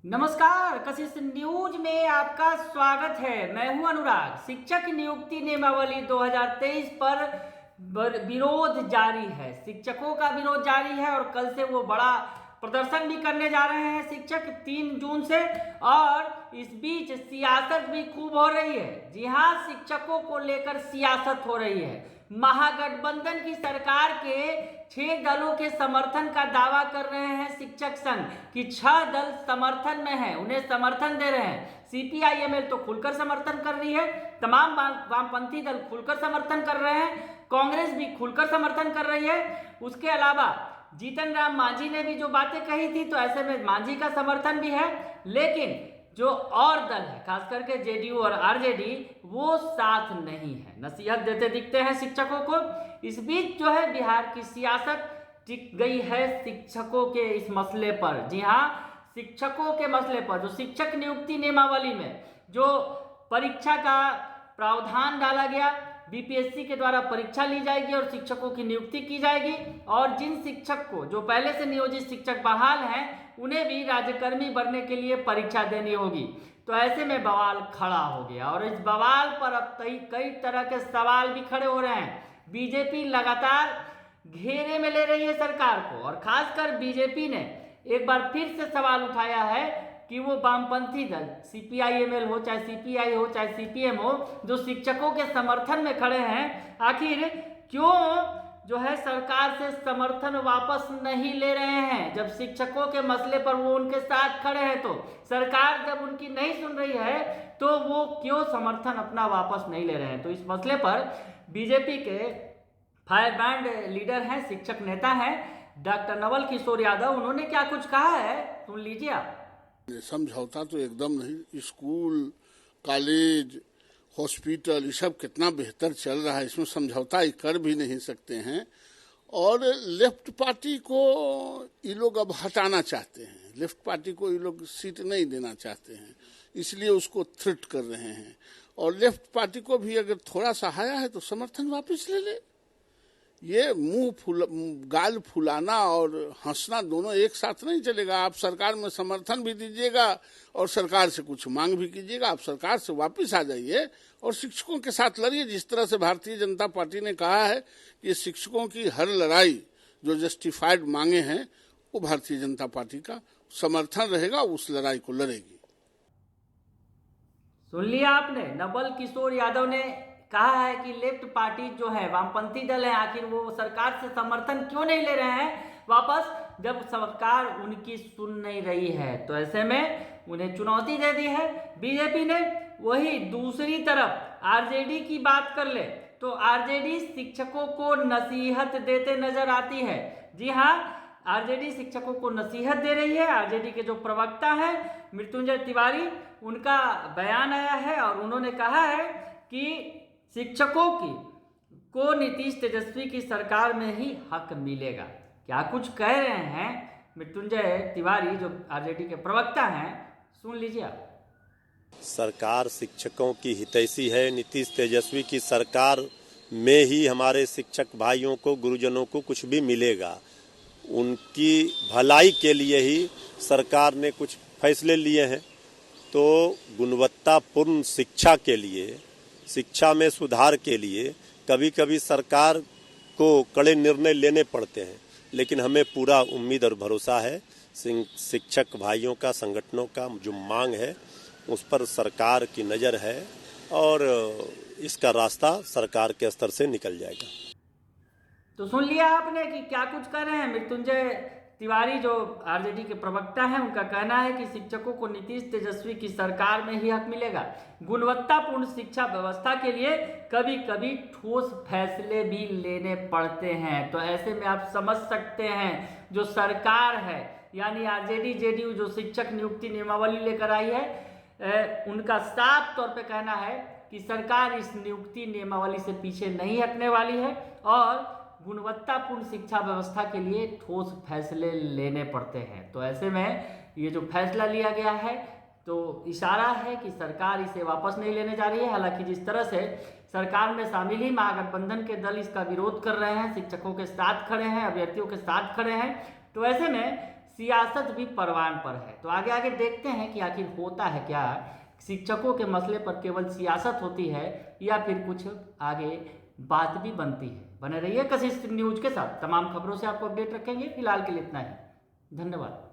नमस्कार, कशिश न्यूज में आपका स्वागत है। मैं हूं अनुराग। शिक्षक नियुक्ति नियमावली 2023 पर विरोध जारी है। शिक्षकों का विरोध जारी है और कल से वो बड़ा प्रदर्शन भी करने जा रहे हैं शिक्षक 3 जून से। और इस बीच सियासत भी खूब हो रही है। जी हाँ, शिक्षकों को लेकर सियासत हो रही है। महागठबंधन की सरकार के 6 दलों के समर्थन का दावा कर रहे हैं शिक्षक संघ कि 6 दल समर्थन में हैं, उन्हें समर्थन दे रहे हैं। सीपीआईएमएल तो खुलकर समर्थन कर रही है, तमाम वामपंथी दल खुलकर समर्थन कर रहे हैं, कांग्रेस भी खुलकर समर्थन कर रही है। उसके अलावा जीतन राम मांझी ने भी जो बातें कही थी, तो ऐसे में मांझी का समर्थन भी है। लेकिन जो और दल है, खास करके जेडीयू और आरजेडी, वो साथ नहीं है, नसीहत देते दिखते हैं शिक्षकों को। इस बीच जो है बिहार की सियासत टिक गई है शिक्षकों के इस मसले पर। जी हाँ, शिक्षकों के मसले पर जो शिक्षक नियुक्ति नियमावली में जो परीक्षा का प्रावधान डाला गया, बीपीएससी के द्वारा परीक्षा ली जाएगी और शिक्षकों की नियुक्ति की जाएगी। और जिन शिक्षक को जो पहले से नियोजित शिक्षक बहाल हैं, उन्हें भी राज्यकर्मी बनने के लिए परीक्षा देनी होगी। तो ऐसे में बवाल खड़ा हो गया और इस बवाल पर अब कई तरह के सवाल भी खड़े हो रहे हैं। बीजेपी लगातार घेरे में ले रही है सरकार को, और खासकर बीजेपी ने एक बार फिर से सवाल उठाया है कि वो वामपंथी दल सीपीआईएमएल हो, चाहे सीपीआई हो, चाहे सीपीएम हो, जो शिक्षकों के समर्थन में खड़े हैं, आखिर क्यों जो है सरकार से समर्थन वापस नहीं ले रहे हैं। जब शिक्षकों के मसले पर वो उनके साथ खड़े हैं, तो सरकार जब उनकी नहीं सुन रही है, तो वो क्यों समर्थन अपना वापस नहीं ले रहे हैं। तो इस मसले पर बीजेपी के फायरब्रांड लीडर हैं, शिक्षक नेता हैं डॉक्टर नवल किशोर यादव, उन्होंने क्या कुछ कहा है, सुन लीजिए आप। समझौता तो एकदम नहीं। स्कूल, कॉलेज, हॉस्पिटल, ये सब कितना बेहतर चल रहा है, इसमें समझौता कर भी नहीं सकते हैं। और लेफ्ट पार्टी को ये लोग अब हटाना चाहते हैं, लेफ्ट पार्टी को ये लोग सीट नहीं देना चाहते हैं, इसलिए उसको थ्रेट कर रहे हैं। और लेफ्ट पार्टी को भी अगर थोड़ा सा आया है तो समर्थन वापस ले ले। ये गाल फुलाना और हंसना दोनों एक साथ नहीं चलेगा। आप सरकार में समर्थन भी दीजिएगा और सरकार से कुछ मांग भी कीजिएगा। आप सरकार से वापस आ जाइए और शिक्षकों के साथ लड़िए। जिस तरह से भारतीय जनता पार्टी ने कहा है कि शिक्षकों की हर लड़ाई जो जस्टिफाइड मांगे हैं, वो भारतीय जनता पार्टी का समर्थन रहेगा, उस लड़ाई को लड़ेगी। सुन लिया आपने, नवल किशोर यादव ने कहा है कि लेफ्ट पार्टी जो है, वामपंथी दल है, आखिर वो सरकार से समर्थन क्यों नहीं ले रहे हैं वापस, जब सरकार उनकी सुन नहीं रही है। तो ऐसे में उन्हें चुनौती दे दी है बीजेपी ने। वही दूसरी तरफ आरजेडी की बात कर ले तो आरजेडी शिक्षकों को नसीहत देते नजर आती है। जी हाँ, आरजेडी शिक्षकों को नसीहत दे रही है। आरजेडी के जो प्रवक्ता हैं मृत्युंजय तिवारी, उनका बयान आया है और उन्होंने कहा है कि शिक्षकों को नीतीश तेजस्वी की सरकार में ही हक मिलेगा। क्या कुछ कह रहे हैं मृत्युंजय तिवारी, जो आरजेडी के प्रवक्ता हैं, सुन लीजिए आप। सरकार शिक्षकों की हितैषी है। नीतीश तेजस्वी की सरकार में ही हमारे शिक्षक भाइयों को, गुरुजनों को कुछ भी मिलेगा। उनकी भलाई के लिए ही सरकार ने कुछ फैसले लिए हैं। तो गुणवत्तापूर्ण शिक्षा के लिए, शिक्षा में सुधार के लिए कभी कभी सरकार को कड़े निर्णय लेने पड़ते हैं, लेकिन हमें पूरा उम्मीद और भरोसा है शिक्षक भाइयों का, संगठनों का जो मांग है उस पर सरकार की नज़र है और इसका रास्ता सरकार के स्तर से निकल जाएगा। तो सुन लिया आपने कि क्या कुछ कर रहे हैं मृत्युंजय तिवारी, जो आरजेडी के प्रवक्ता हैं। उनका कहना है कि शिक्षकों को नीतीश तेजस्वी की सरकार में ही हक मिलेगा। गुणवत्तापूर्ण शिक्षा व्यवस्था के लिए कभी कभी ठोस फैसले भी लेने पड़ते हैं। तो ऐसे में आप समझ सकते हैं, जो सरकार है यानी आरजेडी जेडीयू जो शिक्षक नियुक्ति नियमावली लेकर आई है, उनका साफ तौर पे कहना है कि सरकार इस नियुक्ति नियमावली से पीछे नहीं हटने वाली है और गुणवत्तापूर्ण शिक्षा व्यवस्था के लिए ठोस फैसले लेने पड़ते हैं। तो ऐसे में ये जो फैसला लिया गया है, तो इशारा है कि सरकार इसे वापस नहीं लेने जा रही है। हालांकि जिस तरह से सरकार में शामिल ही महागठबंधन के दल इसका विरोध कर रहे हैं, शिक्षकों के साथ खड़े हैं, अभ्यर्थियों के साथ खड़े हैं, तो ऐसे में सियासत भी परवान पर है। तो आगे आगे देखते हैं कि आखिर होता है क्या, शिक्षकों के मसले पर केवल सियासत होती है या फिर कुछ आगे बात भी बनती है। बने रहिए कशिश न्यूज के साथ, तमाम खबरों से आपको अपडेट रखेंगे। फिलहाल के लिए इतना ही, धन्यवाद।